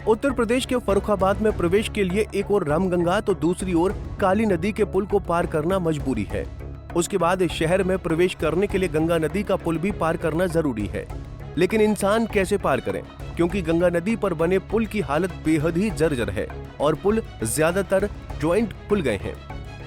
उत्तर प्रदेश के फर्रुखाबाद में प्रवेश के लिए एक ओर रामगंगा तो दूसरी ओर काली नदी के पुल को पार करना मजबूरी है। उसके बाद शहर में प्रवेश करने के लिए गंगा नदी का पुल भी पार करना जरूरी है। लेकिन इंसान कैसे पार करें, क्योंकि गंगा नदी पर बने पुल की हालत बेहद ही जर्जर है और पुल ज्यादातर ज्वाइंट खुल गए हैं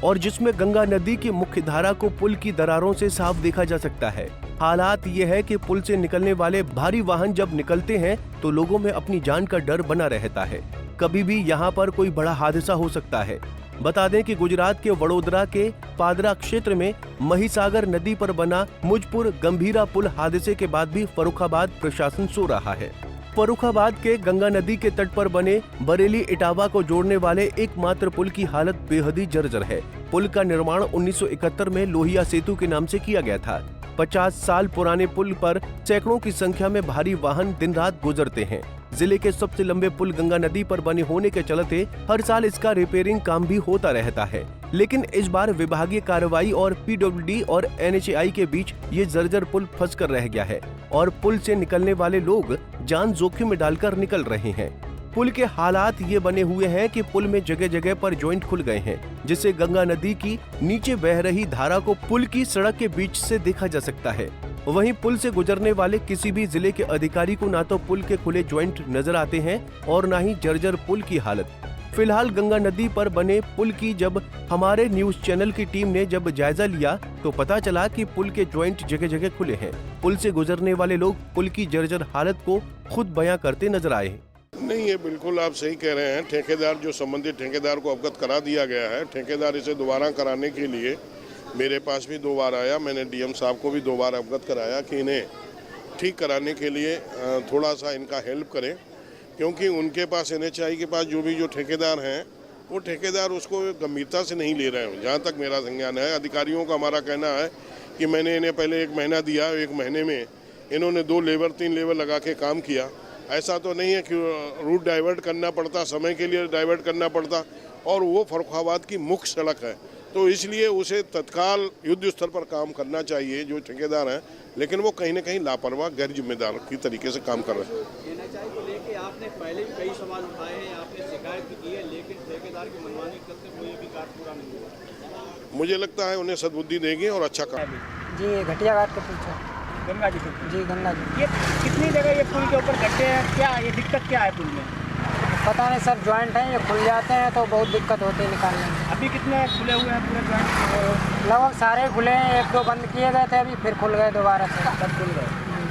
और जिसमें गंगा नदी की मुख्य धारा को पुल की दरारों से साफ देखा जा सकता है। हालात ये है कि पुल से निकलने वाले भारी वाहन जब निकलते हैं तो लोगों में अपनी जान का डर बना रहता है। कभी भी यहाँ पर कोई बड़ा हादसा हो सकता है। बता दें कि गुजरात के वडोदरा के पादरा क्षेत्र में महिसागर नदी पर बना मुजपुर गंभीरा पुल हादसे के बाद भी फर्रुखाबाद प्रशासन सो रहा है। फर्रुखाबाद के गंगा नदी के तट पर बने बरेली इटावा को जोड़ने वाले एकमात्र पुल की हालत बेहद ही जर्जर है। पुल का निर्माण 1971 में लोहिया सेतु के नाम से किया गया था। 50 साल पुराने पुल पर सैकड़ों की संख्या में भारी वाहन दिन रात गुजरते हैं। जिले के सबसे लंबे पुल गंगा नदी पर बने होने के चलते हर साल इसका रिपेयरिंग काम भी होता रहता है। लेकिन इस बार विभागीय कार्रवाई और पीडब्ल्यूडी और एनएचएआई के बीच ये जर्जर पुल फंस कर रह गया है और पुल से निकलने वाले लोग जान जोखिम में डालकर निकल रहे हैं। पुल के हालात ये बने हुए हैं कि पुल में जगह जगह पर जॉइंट खुल गए हैं, जिससे गंगा नदी की नीचे बह रही धारा को पुल की सड़क के बीच से देखा जा सकता है। वहीं पुल से गुजरने वाले किसी भी जिले के अधिकारी को ना तो पुल के खुले जॉइंट नजर आते हैं और ना ही जर्जर पुल की हालत। फिलहाल गंगा नदी पर बने पुल की जब हमारे न्यूज चैनल की टीम ने जब जायजा लिया तो पता चला कि पुल के जॉइंट जगह जगह खुले हैं। पुल से गुजरने वाले लोग पुल की जर्जर हालत को खुद बयां करते नजर आए। नहीं, ये बिल्कुल आप सही कह रहे हैं। ठेकेदार जो संबंधित ठेकेदार को अवगत करा दिया गया है। ठेकेदार इसे दोबारा कराने के लिए मेरे पास भी 2 बार आया। मैंने डीएम साहब को भी 2 बार अवगत कराया कि इन्हें ठीक कराने के लिए थोड़ा सा इनका हेल्प करें, क्योंकि उनके पास एनएचएआई के पास जो ठेकेदार हैं वो ठेकेदार उसको गंभीरता से नहीं ले रहे हैं। जहाँ तक मेरा संज्ञान है, अधिकारियों का हमारा कहना है कि मैंने इन्हें पहले 1 महीना दिया, 1 महीने में इन्होंने 2 लेबर 3 लेबर लगा के काम किया। ऐसा तो नहीं है कि रूट डाइवर्ट करना पड़ता, समय के लिए डाइवर्ट करना पड़ता, और वो फर्रुखाबाद की मुख्य सड़क है, तो इसलिए उसे तत्काल युद्ध स्तर पर काम करना चाहिए जो ठेकेदार हैं। लेकिन वो कहीं न कहीं लापरवाह, गैर जिम्मेदार की तरीके से काम कर रहे हैं। एनएचएआई को लेके आपने पहले भी कई सवाल उठाए हैं, आपने शिकायत भी की है, लेकिन ठेकेदार की मनमानी करते कोई भी कार्य पूरा नहीं हुआ। मुझे लगता है उन्हें सद्बुद्धि देंगे और अच्छा काम। जी, घटिया घाट का पूछा गंगा जी से। जी, गंगा जी। ये कितनी जगह ये पुल के ऊपर गड्ढे हैं, क्या ये दिक्कत क्या है पुल में? पता नहीं सर, ज्वाइंट हैं, ये खुल जाते हैं तो बहुत दिक्कत होती है निकालने में। अभी कितने खुले हुए हैं पूरे ज्वाइंट? लगभग सारे खुले हैं, 1-2 बंद किए गए थे, अभी फिर खुल गए दोबारा से। सब खुल गए,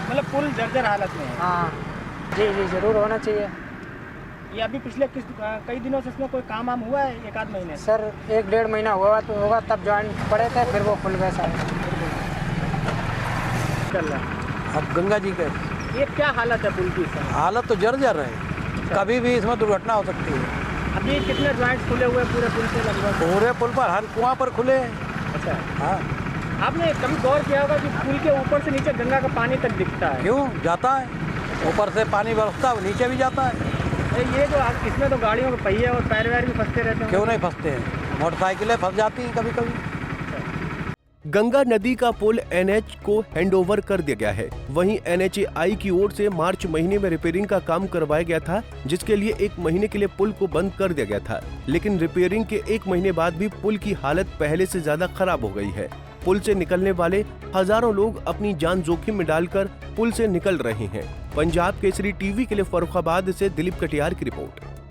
मतलब पुल जर्जर हालत में है। हाँ जी जी, जरूर होना चाहिए। ये अभी पिछले कई दिनों से इसमें कोई काम वाम हुआ है? 1 आध महीने सर 1-1.5 महीना हुआ तो होगा, तब ज्वाइंट पड़े थे, फिर वो खुल गए सारे। चल रहा है अब गंगा जी के ये क्या हालत है पुल की? हालत तो जर्जर है, कभी भी इसमें दुर्घटना हो सकती है। अभी कितने ज्वाइंट खुले हुए पूरे पुल से? लगभग पूरे पुल पर हर कुआं पर खुले हैं। अच्छा, हाँ। आपने कभी गौर किया होगा कि पुल के ऊपर से नीचे गंगा का पानी तक दिखता है? क्यों जाता है, ऊपर से पानी बरसता है, नीचे भी जाता है। ये जो इसमें तो गाड़ियों के पहिए और पैर वैर भी फंसते रहते हैं। क्यों नहीं फंसते हैं, मोटरसाइकिलें फंस जाती हैं कभी कभी। गंगा नदी का पुल एनएच को हैंडओवर कर दिया गया है। वहीं एनएचएआई की ओर से मार्च महीने में रिपेयरिंग का काम करवाया गया था, जिसके लिए 1 महीने के लिए पुल को बंद कर दिया गया था। लेकिन रिपेयरिंग के 1 महीने बाद भी पुल की हालत पहले से ज्यादा खराब हो गई है। पुल से निकलने वाले हजारों लोग अपनी जान जोखिम में डालकर पुल से निकल रहे हैं। पंजाब केसरी टीवी के लिए फर्रुखाबाद से दिलीप कटियार की रिपोर्ट।